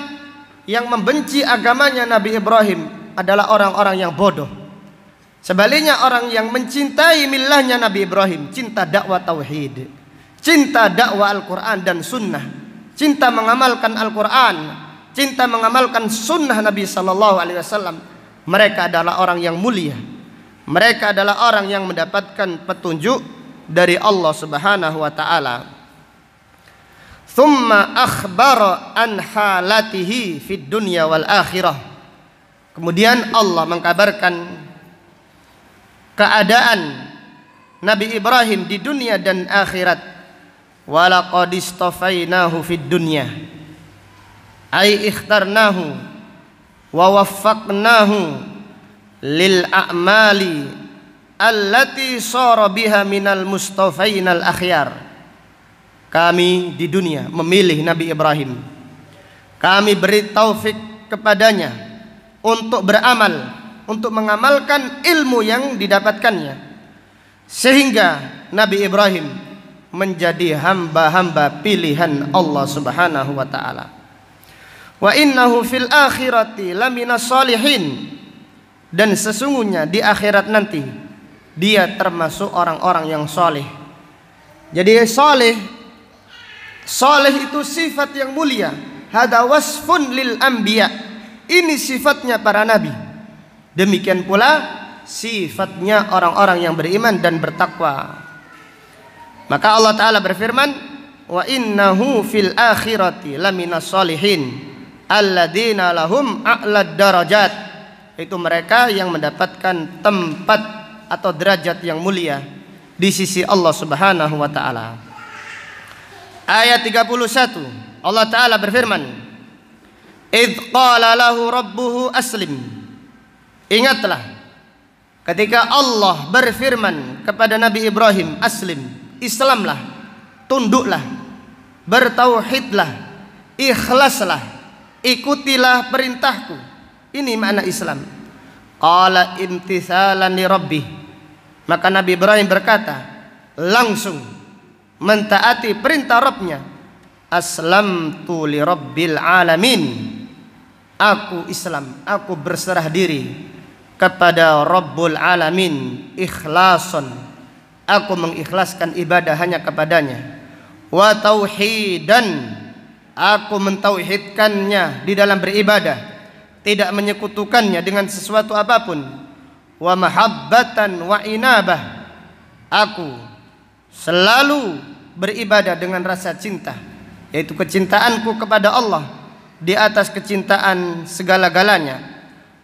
yang membenci agamanya Nabi Ibrahim adalah orang-orang yang bodoh, sebaliknya orang yang mencintai millahnya Nabi Ibrahim, cinta dakwah tauhid, cinta dakwah Al-Quran dan sunnah, cinta mengamalkan Al-Quran, cinta mengamalkan sunnah Nabi SAW, mereka adalah orang yang mulia. Mereka adalah orang yang mendapatkan petunjuk dari Allah Subhanahu wa taala. Thumma akhbara an halatihi fid dunya wal akhirah. Kemudian Allah mengkabarkan keadaan Nabi Ibrahim di dunia dan akhirat. Wa laqad istafainahu fid dunya, ay ikhtarnahu wa waffaqnahu lil a'mali allati sara biha minal mustafainal akhyar. Kami di dunia memilih Nabi Ibrahim. Kami beri taufik kepadanya untuk beramal, untuk mengamalkan ilmu yang didapatkannya, sehingga Nabi Ibrahim menjadi hamba-hamba pilihan Allah Subhanahu wa taala. Wa innahu fil akhirati laminas sholihin, dan sesungguhnya di akhirat nanti dia termasuk orang-orang yang soleh. Jadi soleh itu sifat yang mulia. Hada wasfun lil anbiya, ini sifatnya para nabi. Demikian pula sifatnya orang-orang yang beriman dan bertakwa. Maka Allah Ta'ala berfirman, wa innahu fil akhirati laminas sholihin alladzina lahum a'lad darajat. Itu mereka yang mendapatkan tempat atau derajat yang mulia di sisi Allah Subhanahu wa taala. Ayat 31, Allah Taala berfirman, "Idz qala lahu rabbuhu aslim." Ingatlah ketika Allah berfirman kepada Nabi Ibrahim, aslim, Islamlah, tunduklah, bertauhidlah, ikhlaslah, ikutilah perintahku. Ini makna Islam. Qala imtithalan li rabbih. Maka Nabi Ibrahim berkata, langsung mentaati perintah Rabbnya, aslamtu li rabbil alamin. Aku Islam, aku berserah diri kepada Rabbul Alamin, ikhlasan, aku mengikhlaskan ibadah hanya kepadanya. Wa tauhidan, aku mentauhidkannya di dalam beribadah, tidak menyekutukannya dengan sesuatu apapun. Wa mahabbatan wa inabah, aku selalu beribadah dengan rasa cinta, yaitu kecintaanku kepada Allah di atas kecintaan segala-galanya,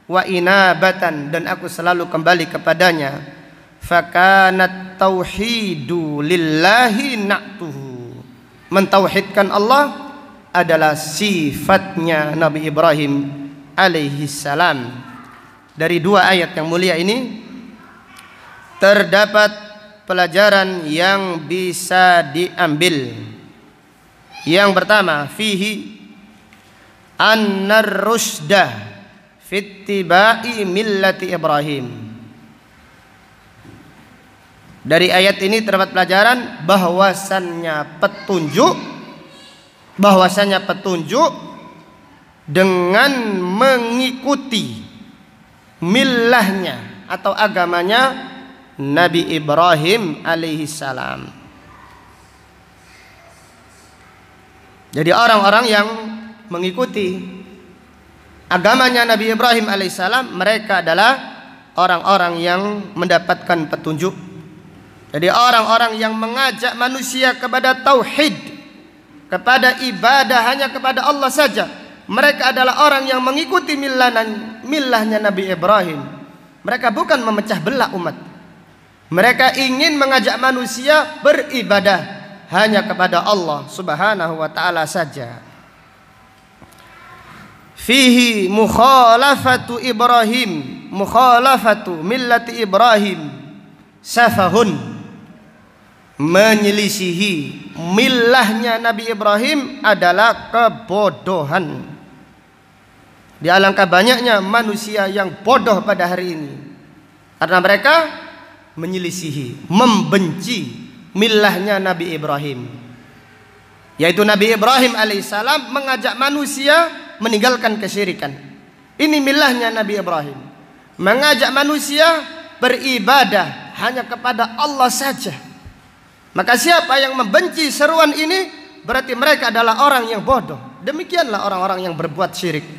wa inabatan, dan aku selalu kembali kepadanya, fakanat tauhidu lillahi na'tuhu, mentauhidkan Allah adalah sifatnya Nabi Ibrahim alaihi salam. Dari dua ayat yang mulia ini terdapat pelajaran yang bisa diambil. Yang pertama, fihi annar rusda fittiba'i millati Ibrahim. Dari ayat ini terdapat pelajaran bahwasannya petunjuk dengan mengikuti millahnya atau agamanya Nabi Ibrahim alaihi salam. Jadi orang-orang yang mengikuti agamanya Nabi Ibrahim alaihissalam, mereka adalah orang-orang yang mendapatkan petunjuk. Jadi orang-orang yang mengajak manusia kepada tauhid, kepada ibadah hanya kepada Allah saja, mereka adalah orang yang mengikuti millahnya Nabi Ibrahim. Mereka bukan memecah belah umat. Mereka ingin mengajak manusia beribadah hanya kepada Allah subhanahu wa ta'ala saja. Fihi mukhalafatu Ibrahim, mukhalafatu millati Ibrahim safahun, menyelisihi millahnya Nabi Ibrahim adalah kebodohan. Di alangkah banyaknya manusia yang bodoh pada hari ini karena mereka menyelisihi, membenci millahnya Nabi Ibrahim, yaitu Nabi Ibrahim alaihissalam mengajak manusia meninggalkan kesyirikan. Ini millahnya Nabi Ibrahim, mengajak manusia beribadah hanya kepada Allah saja. Maka siapa yang membenci seruan ini berarti mereka adalah orang yang bodoh. Demikianlah orang-orang yang berbuat syirik.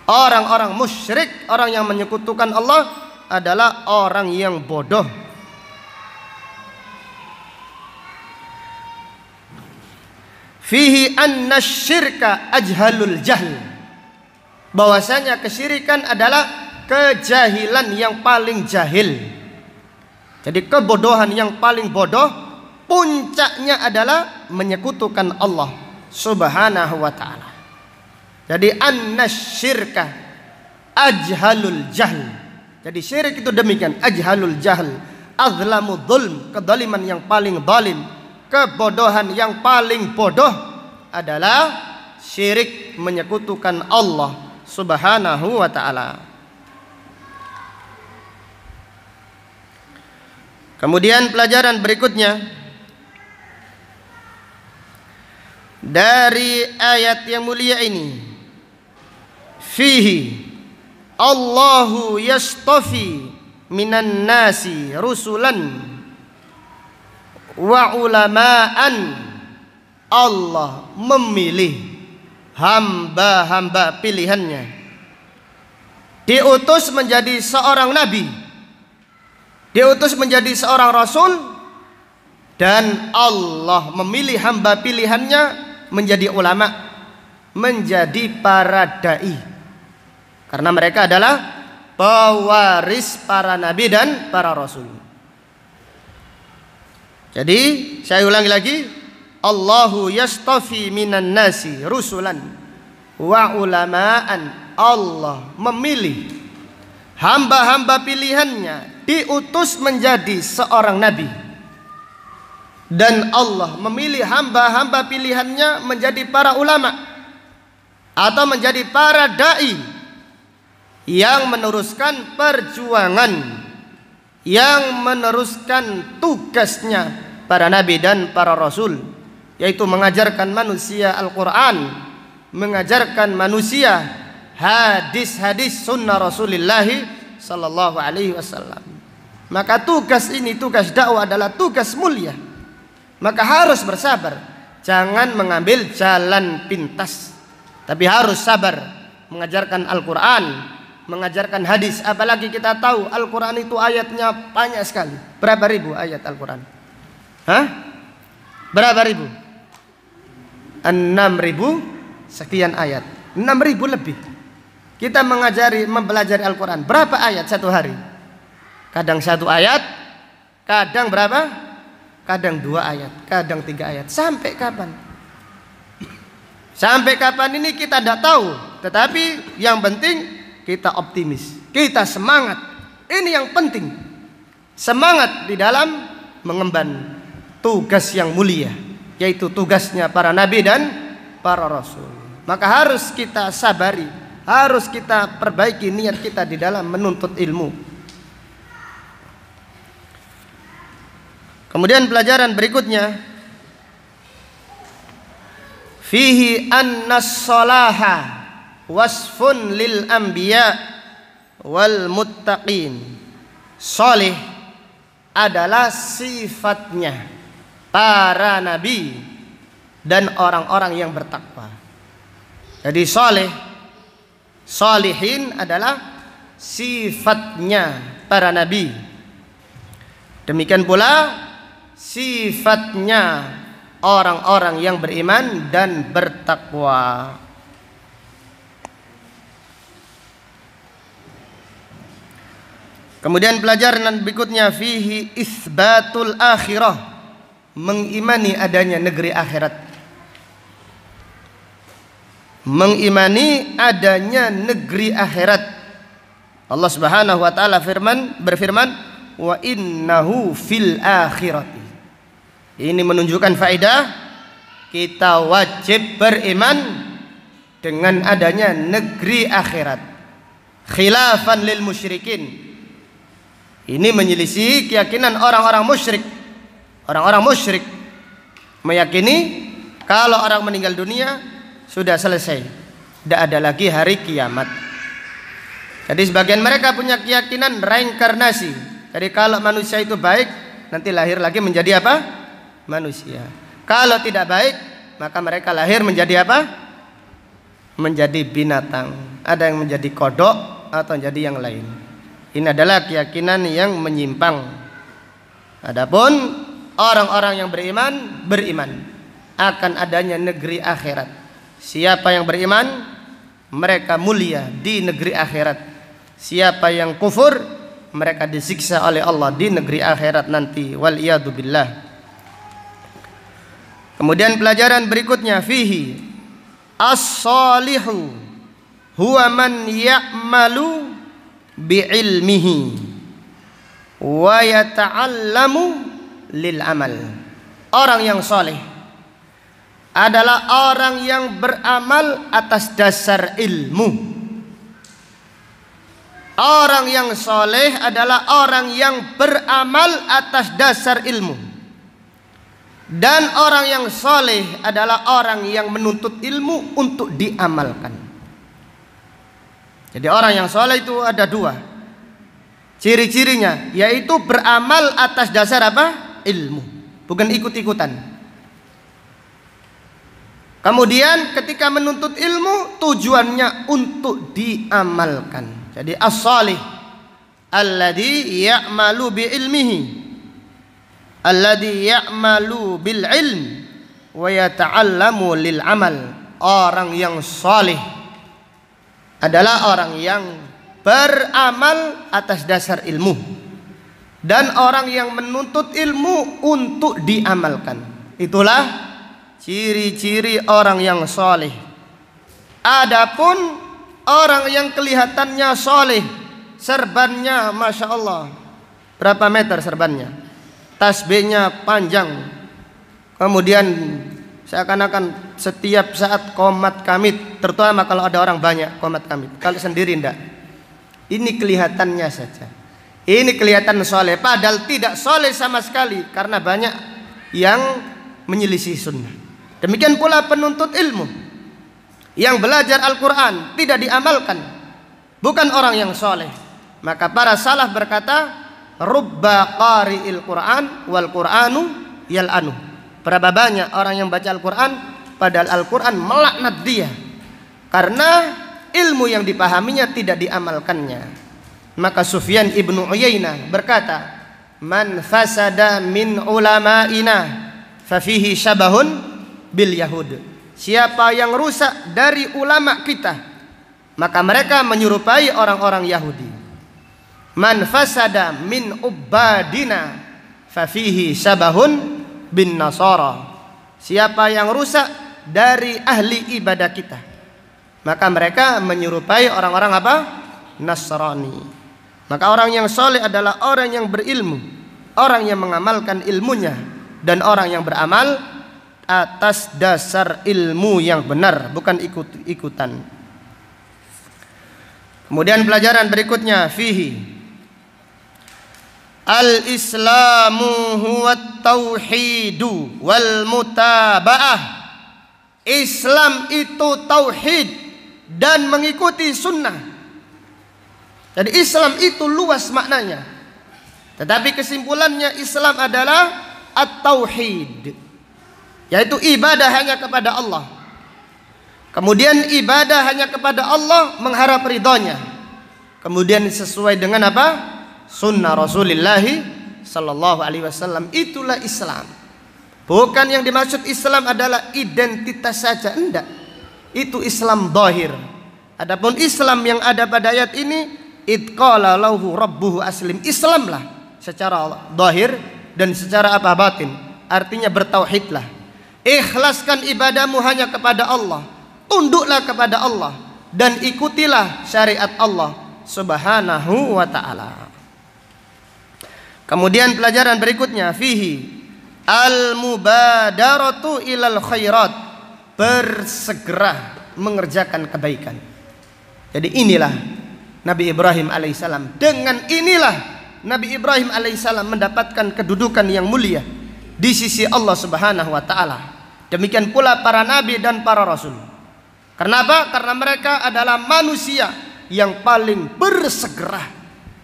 Orang-orang musyrik, orang yang menyekutukan Allah adalah orang yang bodoh. Fihi anna syirka ajhalul jahl, bahwasanya kesyirikan adalah kejahilan yang paling jahil. Jadi kebodohan yang paling bodoh, puncaknya adalah menyekutukan Allah subhanahu wa ta'ala. Jadi anna syirka ajhalul jahl. Jadi syirik itu demikian, ajhalul jahl, azlamu dzulm, kedaliman yang paling zalim. Kebodohan yang paling bodoh adalah syirik, menyekutukan Allah subhanahu wa ta'ala. Kemudian pelajaran berikutnya dari ayat yang mulia ini, fihi Allahu yastafi minan nasi rusulan wa ulama'an, Allah memilih hamba-hamba pilihannya, diutus menjadi seorang nabi, diutus menjadi seorang rasul, dan Allah memilih hamba pilihannya menjadi ulama, menjadi para dai, karena mereka adalah pewaris para nabi dan para rasul. Jadi saya ulangi lagi, Allahu yastafi minan nasi rusulan wa ulama'an, Allah memilih hamba-hamba pilihannya, diutus menjadi seorang nabi, dan Allah memilih hamba-hamba pilihannya menjadi para ulama atau menjadi para dai yang meneruskan perjuangan, yang meneruskan tugasnya para nabi dan para rasul, yaitu mengajarkan manusia Al-Quran, mengajarkan manusia hadis-hadis sunnah Rasulullah sallallahu alaihi wasallam. Maka tugas ini, tugas dakwah adalah tugas mulia. Maka harus bersabar, jangan mengambil jalan pintas, tapi harus sabar mengajarkan Al-Quran, mengajarkan hadis. Apalagi kita tahu Al-Quran itu ayatnya banyak sekali. Berapa ribu ayat Al-Quran? Hah? Berapa ribu? 6.000 sekian ayat. 6.000 lebih. Kita mempelajari Al-Quran. Berapa ayat satu hari? Kadang 1 ayat, kadang berapa? Kadang 2 ayat, kadang 3 ayat. Sampai kapan? Sampai kapan ini kita tidak tahu. Tetapi yang penting kita optimis, kita semangat. Ini yang penting. Semangat di dalam mengemban tugas yang mulia, yaitu tugasnya para nabi dan para rasul. Maka harus kita sabari, harus kita perbaiki niat kita di dalam menuntut ilmu. Kemudian pelajaran berikutnya, fihi annas salaha wasfun lil anbiya wal muttaqin. Salih adalah sifatnya para nabi dan orang-orang yang bertakwa. Jadi salih, salihin adalah sifatnya para nabi. Demikian pula sifatnya orang-orang yang beriman dan bertakwa. Kemudian pelajaran berikutnya, fihi isbatul akhirah, mengimani adanya negeri akhirat. Mengimani adanya negeri akhirat. Allah Subhanahu wa taala berfirman, wa innahu fil akhirati. Ini menunjukkan faedah kita wajib beriman dengan adanya negeri akhirat. Khilafan lil musyrikin. Ini menyelisih keyakinan orang-orang musyrik. Orang-orang musyrik meyakini kalau orang meninggal dunia sudah selesai, tidak ada lagi hari kiamat. Jadi sebagian mereka punya keyakinan reinkarnasi. Jadi kalau manusia itu baik, nanti lahir lagi menjadi apa? Manusia. Kalau tidak baik, maka mereka lahir menjadi apa? Menjadi binatang. Ada yang menjadi kodok atau menjadi yang lain. Ini adalah keyakinan yang menyimpang. Adapun orang-orang yang beriman akan adanya negeri akhirat. Siapa yang beriman, mereka mulia di negeri akhirat. Siapa yang kufur, mereka disiksa oleh Allah di negeri akhirat nanti. Wal iyadu billah. Kemudian pelajaran berikutnya, fihi as-salihu huwa man ya'malu bi'ilmihi wa yata'allamu lil amal. Orang yang soleh adalah orang yang beramal atas dasar ilmu. Orang yang soleh adalah orang yang beramal atas dasar ilmu. Dan orang yang soleh adalah orang yang menuntut ilmu untuk diamalkan. Jadi orang yang soleh itu ada 2 ciri-cirinya, yaitu beramal atas dasar apa? Ilmu, bukan ikut-ikutan. Kemudian ketika menuntut ilmu, tujuannya untuk diamalkan. Jadi as-salih alladhi ya'malu bi ilmihi, alladhi ya'malu bil ilm wa yata'allamu lil amal. Orang yang salih adalah orang yang beramal atas dasar ilmu dan orang yang menuntut ilmu untuk diamalkan. Itulah ciri-ciri orang yang soleh. Adapun orang yang kelihatannya soleh, serbannya masya Allah, berapa meter serbannya, tasbihnya panjang, kemudian seakan-akan setiap saat qomat kamit, terutama kalau ada orang banyak qomat kamit. Kalau sendiri enggak. Ini kelihatannya saja. Ini kelihatan soleh, padahal tidak soleh sama sekali karena banyak yang menyelisih sunnah. Demikian pula penuntut ilmu yang belajar Al-Quran tidak diamalkan, bukan orang yang soleh. Maka para salaf berkata, rubba qari'il Quran wal Quranu yal'anu. Berapa banyak orang yang baca Al-Quran padahal Al-Quran melaknat dia karena ilmu yang dipahaminya tidak diamalkannya. Maka Sufyan ibnu Uyainah berkata, man fasada min ulama'ina fafihi syabahun bil yahud. Siapa yang rusak dari ulama kita, maka mereka menyerupai orang-orang Yahudi. Man fasada min ubadina fafihi syabahun bin nasara. Siapa yang rusak dari ahli ibadah kita, maka mereka menyerupai orang-orang apa? Nasrani. Maka orang yang soleh adalah orang yang berilmu, orang yang mengamalkan ilmunya, dan orang yang beramal atas dasar ilmu yang benar, bukan ikut-ikutan. Kemudian pelajaran berikutnya, fihi al-islamu huwa tauhidu wal mutaba'ah. Islam itu tauhid dan mengikuti sunnah. Jadi Islam itu luas maknanya, tetapi kesimpulannya Islam adalah at-tauhid, yaitu ibadah hanya kepada Allah. Kemudian ibadah hanya kepada Allah mengharap ridhonya. Kemudian sesuai dengan apa? Sunnah Rasulullah sallallahu alaihi wasallam. Itulah Islam. Bukan yang dimaksud Islam adalah identitas saja, enggak. Itu Islam zahir. Adapun Islam yang ada pada ayat ini, id qala lahu rabbuhu aslim. Islamlah secara zahir dan secara apa? Batin. Artinya bertauhidlah. Ikhlaskan ibadahmu hanya kepada Allah. Tunduklah kepada Allah dan ikutilah syariat Allah Subhanahu wa ta'ala. Kemudian pelajaran berikutnya, fihi al-mubadaratu ilal khairat. Bersegera mengerjakan kebaikan. Jadi inilah Nabi Ibrahim alaihissalam. Dengan inilah Nabi Ibrahim alaihissalam mendapatkan kedudukan yang mulia di sisi Allah Subhanahu wa ta'ala. Demikian pula para nabi dan para rasul. Kenapa? Karena mereka adalah manusia yang paling bersegera,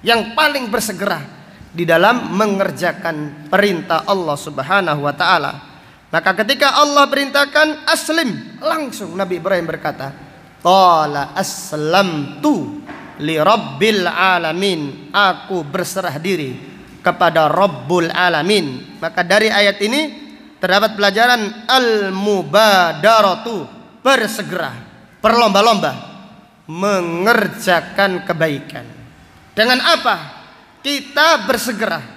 yang paling bersegera di dalam mengerjakan perintah Allah Subhanahu wa ta'ala. Maka ketika Allah perintahkan aslim, langsung Nabi Ibrahim berkata, qala aslamtu li rabbil alamin. Aku berserah diri kepada Rabbul alamin. Maka dari ayat ini terdapat pelajaran al-mubadaratu, bersegera, berlomba-lomba mengerjakan kebaikan. Dengan apa kita bersegera?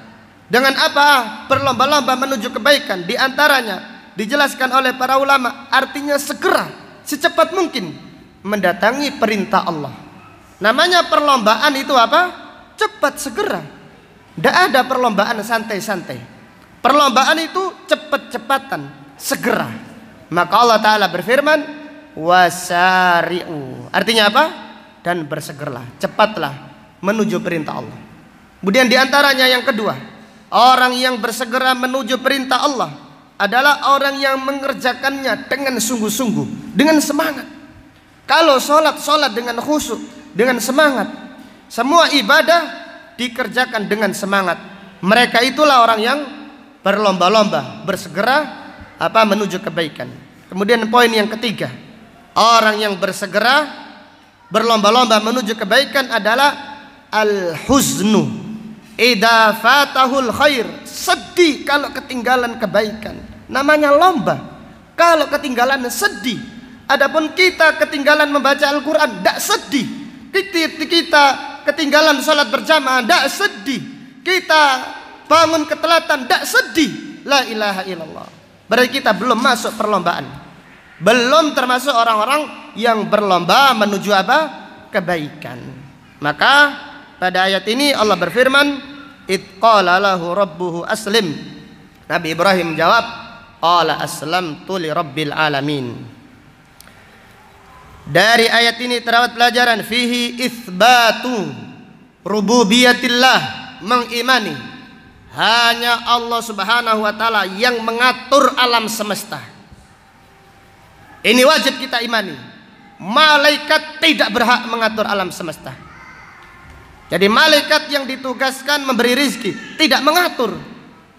Dengan apa berlomba-lomba menuju kebaikan? Di antaranya dijelaskan oleh para ulama, artinya segera, secepat mungkin mendatangi perintah Allah. Namanya perlombaan itu apa? Cepat, segera. Tidak ada perlombaan santai-santai. Perlombaan itu cepat-cepatan, segera. Maka Allah Ta'ala berfirman, wasari'u. Artinya apa? Dan bersegeralah, cepatlah menuju perintah Allah. Kemudian diantaranya yang kedua, orang yang bersegera menuju perintah Allah adalah orang yang mengerjakannya dengan sungguh-sungguh, dengan semangat. Kalau sholat dengan khusyuk, dengan semangat. Semua ibadah dikerjakan dengan semangat. Mereka itulah orang yang berlomba-lomba, bersegera menuju kebaikan. Kemudian poin yang ketiga, orang yang bersegera berlomba-lomba menuju kebaikan adalah al-huznu idza fatahul khair. Sedih kalau ketinggalan kebaikan. Namanya lomba. Kalau ketinggalan sedih. Adapun kita ketinggalan membaca Al-Quran, tidak sedih. Kita ketinggalan sholat berjamaah, tidak sedih. Kita bangun ketelatan, tidak sedih. La ilaha illallah. Berarti kita belum masuk perlombaan. Belum termasuk orang-orang yang berlomba menuju apa? Kebaikan. Maka pada ayat ini Allah berfirman, id qala lahu rabbuhu aslim. Nabi Ibrahim menjawab, qala aslamtu li rabbil alamin. Dari ayat ini terdapat pelajaran, fihi itsbatu rububiyatillah, mengimani hanya Allah Subhanahu wa ta'ala yang mengatur alam semesta. Ini wajib kita imani. Malaikat tidak berhak mengatur alam semesta. Jadi malaikat yang ditugaskan memberi rizki tidak mengatur.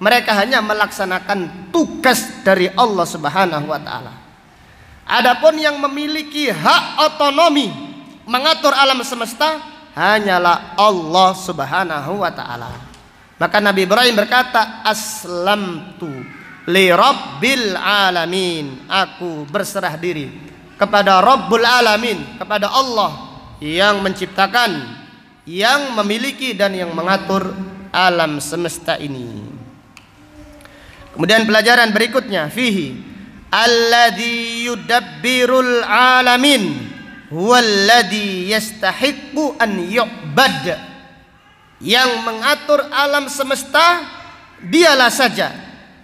Mereka hanya melaksanakan tugas dari Allah Subhanahu wa ta'ala. Adapun yang memiliki hak otonomi mengatur alam semesta hanyalah Allah Subhanahu wa ta'ala. Maka Nabi Ibrahim berkata, aslamtu li rabbil alamin, aku berserah diri kepada Rabbul alamin, kepada Allah yang menciptakan, yang memiliki dan yang mengatur alam semesta ini. Kemudian pelajaran berikutnya, fihi alladzi yudabbirul alamin huwallazi yastahiqqu an yu'bad. Yang mengatur alam semesta dialah saja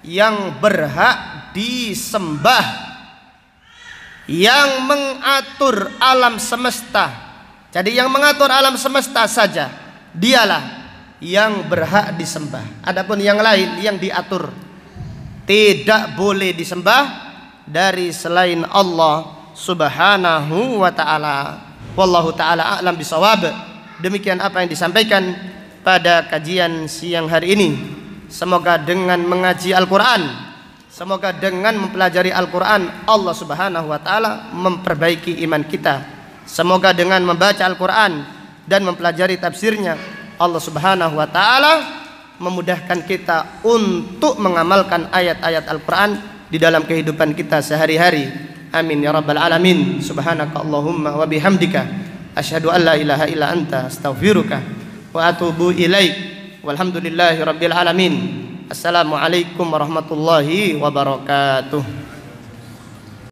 yang berhak disembah. Yang mengatur alam semesta, jadi yang mengatur alam semesta saja dialah yang berhak disembah. Adapun yang lain yang diatur tidak boleh disembah dari selain Allah Subhanahu wa ta'ala. Wallahu ta'ala a'lam bisawab. Demikian apa yang disampaikan pada kajian siang hari ini. Semoga dengan mengaji Al-Quran, semoga dengan mempelajari Al-Quran, Allah Subhanahu wa ta'ala memperbaiki iman kita. Semoga dengan membaca Al-Quran dan mempelajari tafsirnya, Allah Subhanahu wa ta'ala memudahkan kita untuk mengamalkan ayat-ayat Al-Quran di dalam kehidupan kita sehari-hari. Amin ya rabbal alamin. Subhanaka Allahumma wa bihamdika asyhadu an la ilaha illa anta astaghfiruka wa atubu ilaik. Walhamdulillahi rabbil alamin. Assalamualaikum warahmatullahi wabarakatuh.